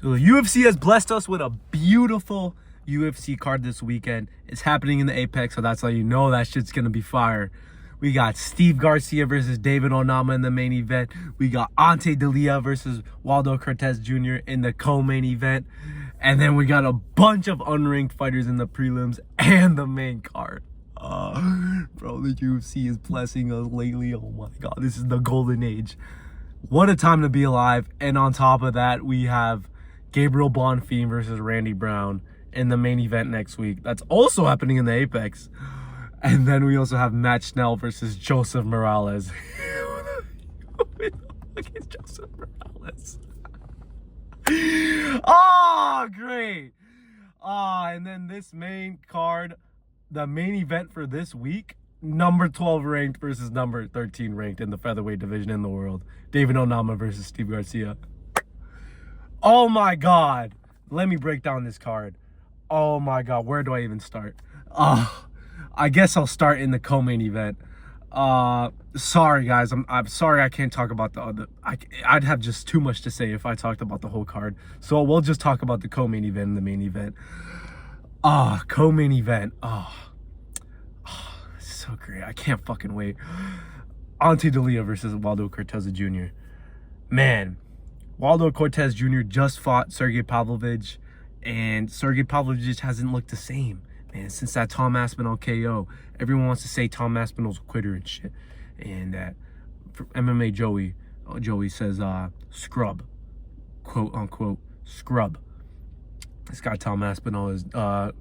So the UFC has blessed us with a beautiful UFC card this weekend. It's happening in the Apex, so that's how you know that shit's gonna be fire. We got Steve Garcia versus David Onama in the main event. We got Ante Delija versus Waldo Cortez Jr. in the co-main event. And then we got a bunch of unranked fighters in the prelims and the main card. Bro, the UFC is blessing us lately. Oh my God, this is the golden age. What a time to be alive. And on top of that, we have Gabriel Bonfim versus Randy Brown in the main event next week. That's also happening in the Apex. And then we also have Matt Schnell versus Joseph Morales. Who the fuck is Joseph Morales? Oh, great. And then this main card, the main event for this week, number 12 ranked versus number 13 ranked in the featherweight division in the world. David Onama versus Steve Garcia. Oh my God. Let me break down this card. Oh my God. Where do I even start? I guess I'll start in the co-main event. Sorry guys, I'm sorry I can't talk about the other. I'd have just too much to say if I talked about the whole card. So we'll just talk about the co-main event and the main event. Co-main event. So great. I can't fucking wait. Ante Delija versus Waldo Cortez Jr. Man, Waldo Cortez Jr. just fought Sergey Pavlovich, and Sergey Pavlovich just hasn't looked the same. Man, since that Tom Aspinall KO, everyone wants to say Tom Aspinall's a quitter and shit. And that MMA Joey says scrub, quote unquote scrub. This guy Tom Aspinall is KO'd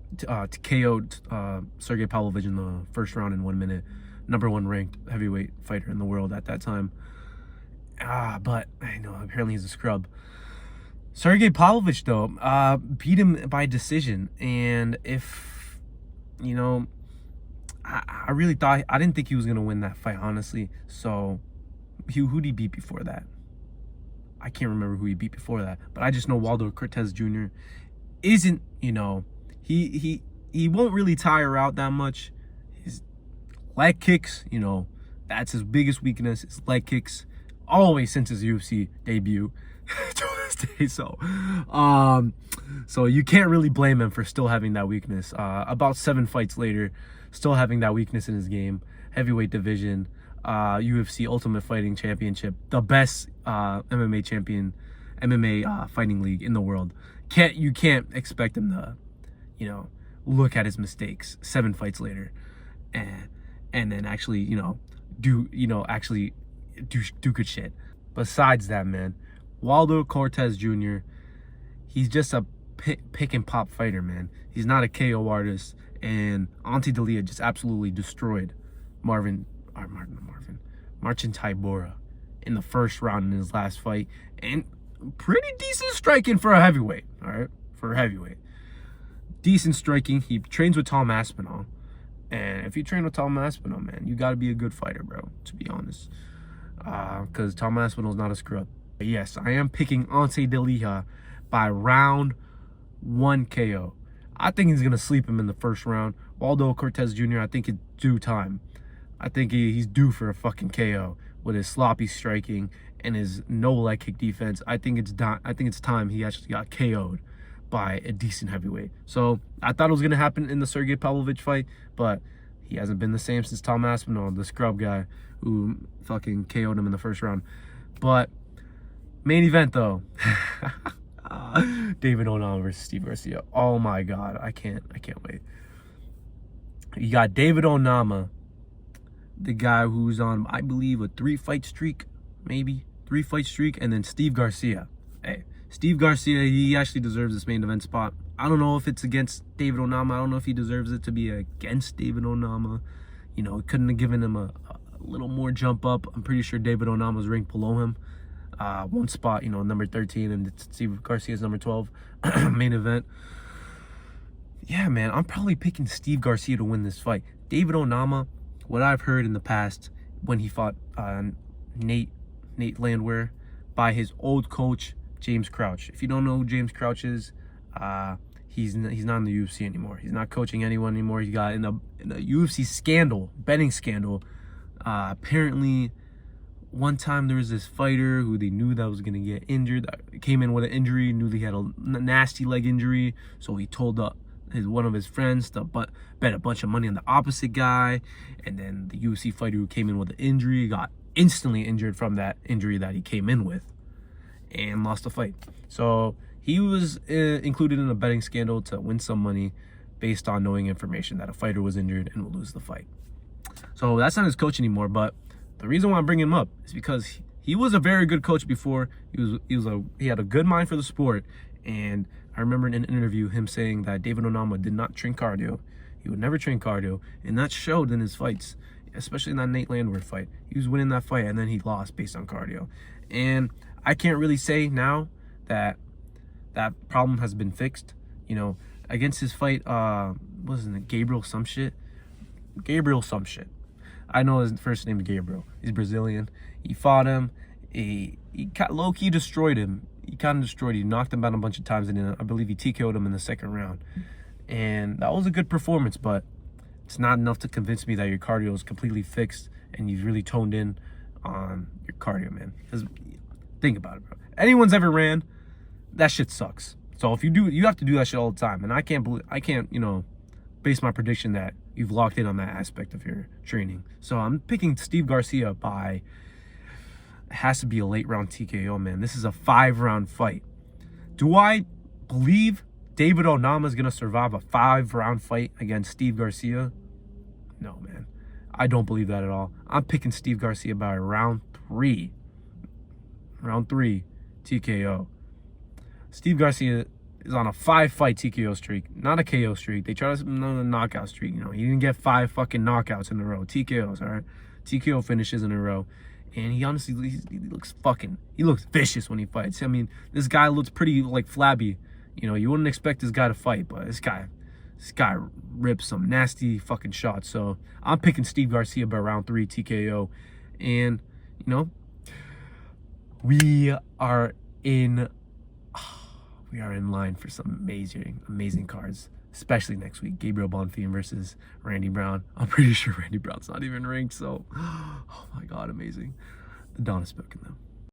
Sergey Pavlovich in the first round in 1 minute. Number 1 ranked heavyweight fighter in the world at that time. But I know apparently he's a scrub. Sergey Pavlovich though beat him by decision, and if you know, I really thought, I didn't think he was gonna win that fight, honestly. So who'd he beat before that? I can't remember who he beat before that, but I just know Waldo Cortez Jr. isn't, you know, he won't really tire out that much. His leg kicks, you know, that's his biggest weakness, his leg kicks, always since his UFC debut to this day. So you can't really blame him for still having that weakness. About 7 fights later, still having that weakness in his game. Heavyweight division, UFC Ultimate Fighting Championship, the best MMA fighting league in the world. You can't expect him to, you know, look at his mistakes 7 fights later and then actually, you know, do good shit. Besides that, man, Waldo Cortez Jr., he's just a pick and pop fighter, man. He's not a KO artist. And Ante Delija just absolutely destroyed Marcin Tybura in the first round in his last fight. And pretty decent striking for a heavyweight, all right? For a heavyweight. Decent striking. He trains with Tom Aspinall. And if you train with Tom Aspinall, man, you got to be a good fighter, bro, to be honest. Because Tom Aspinall's not a scrub. But yes, I am picking Ante Delija by round 1 KO. I think he's going to sleep him in the first round. Waldo Cortez Jr., I think it's due time. I think he's due for a fucking KO with his sloppy striking and his no leg kick defense. I think it's time he actually got KO'd by a decent heavyweight. So I thought it was going to happen in the Sergey Pavlovich fight, but he hasn't been the same since Tom Aspinall, the scrub guy who fucking KO'd him in the first round. But main event though. David Onama versus Steve Garcia. Oh my God, I can't wait. You got David Onama, the guy who's on, I believe, a 3-fight streak, maybe 3-fight streak, and then Steve Garcia. Hey, Steve Garcia, he actually deserves this main event spot. I don't know if it's against David Onama. I don't know if he deserves it to be against David Onama. You know, it couldn't have given him a little more jump up. I'm pretty sure David Onama's ranked below him. 1 spot, you know, number 13, and Steve Garcia's number 12. Main event. Yeah, man, I'm probably picking Steve Garcia to win this fight. David Onama, what I've heard in the past when he fought Nate Landwehr by his old coach, James Crouch. If you don't know who James Crouch is, he's not in the UFC anymore. He's not coaching anyone anymore. He got in a UFC scandal, betting scandal. Apparently one time there was this fighter who they knew that was going to get injured, that came in with an injury, knew he had a nasty leg injury, so he told one of his friends to bet a bunch of money on the opposite guy, and then the UFC fighter who came in with an injury got instantly injured from that injury that he came in with and lost the fight. So he was included in a betting scandal to win some money based on knowing information that a fighter was injured and will lose the fight. So that's not his coach anymore, but the reason why I'm bringing him up is because he was a very good coach before. He had a good mind for the sport, and I remember in an interview him saying that David Onama did not train cardio. He would never train cardio, and that showed in his fights, especially in that Nate Landwehr fight. He was winning that fight, and then he lost based on cardio. And I can't really say now that that problem has been fixed. You know, against his fight, wasn't it Gabriel some shit? I know his first name is Gabriel. He's Brazilian. He fought him. He low-key destroyed him. He kind of destroyed him. He knocked him out a bunch of times, and then I believe he TKO'd him in the second round. And that was a good performance, but it's not enough to convince me that your cardio is completely fixed and you've really toned in on your cardio, man. Because think about it, bro. Anyone's ever ran, that shit sucks. So if you do, you have to do that shit all the time. And I can't, you know, base my prediction that you've locked in on that aspect of your training. So I'm picking Steve Garcia by, it has to be a late round TKO, man. This is a 5-round fight. Do I believe David Onama is going to survive a 5-round fight against Steve Garcia? No, man. I don't believe that at all. I'm picking Steve Garcia by round 3. Round 3 TKO. Steve Garcia is on a 5-fight TKO streak, not a KO streak. They try to no knockout streak. You know, he didn't get 5 fucking knockouts in a row. TKOs, all right? TKO finishes in a row. And he honestly, he looks vicious when he fights. I mean, this guy looks pretty, like, flabby. You know, you wouldn't expect this guy to fight, but this guy rips some nasty fucking shots. So I'm picking Steve Garcia by round 3 TKO. And, you know, we are in line for some amazing cards, especially next week. Gabriel Bonfim versus Randy Brown. I'm pretty sure Randy Brown's not even ranked, so oh my god, amazing. The Dawn has spoken, though.